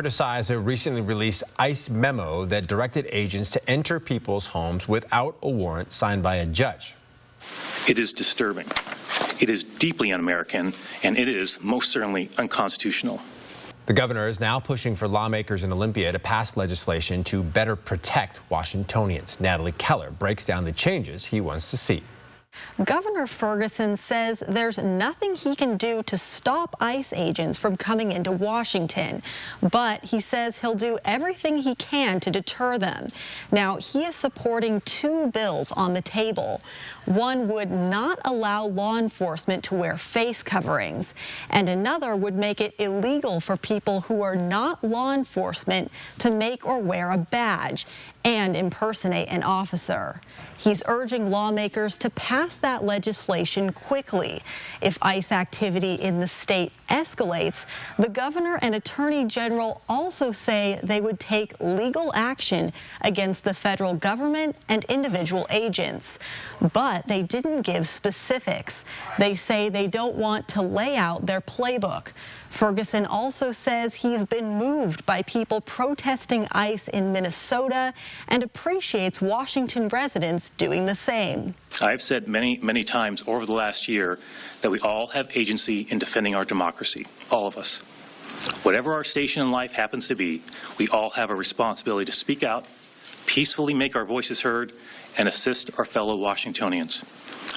Criticized a recently released ICE memo that directed agents to enter people's homes without a warrant signed by a judge. It is disturbing. It is deeply un-American, and it is most certainly unconstitutional. The governor is now pushing for lawmakers in Olympia to pass legislation to better protect Washingtonians. Natalie Keller breaks down the changes he wants to see. Governor Ferguson says there's nothing he can do to stop ICE agents from coming into Washington, but he says he'll do everything he can to deter them. Now, he is supporting two bills on the table. One would not allow law enforcement to wear face coverings, and another would make it illegal for people who are not law enforcement to make or wear a badge and impersonate an officer. He's urging lawmakers to pass that legislation quickly. If ICE activity in the state escalates, the governor and attorney general also say they would take legal action against the federal government and individual agents. But they didn't give specifics. They say they don't want to lay out their playbook. Ferguson also says he's been moved by people protesting ICE in Minnesota and appreciates Washington residents doing the same. I've said many times over the last year that we all have agency in defending our democracy, all of us. Whatever our station in life happens to be, we all have a responsibility to speak out, peacefully make our voices heard, and assist our fellow Washingtonians.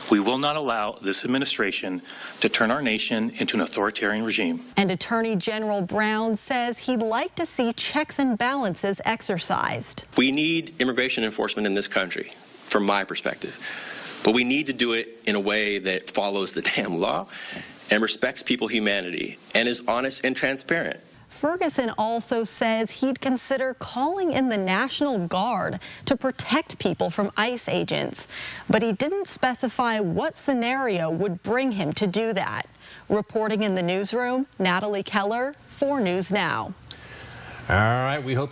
We will not allow this administration to turn our nation into an authoritarian regime. And Attorney General Brown says he'd like to see checks and balances exercised. We need immigration enforcement in this country, from my perspective. But we need to do it in a way that follows the damn law and respects people's humanity and is honest and transparent. Ferguson also says he'd consider calling in the National Guard to protect people from ICE agents, but he didn't specify what scenario would bring him to do that. Reporting in the newsroom, Natalie Keller, 4 News Now. All right, we hope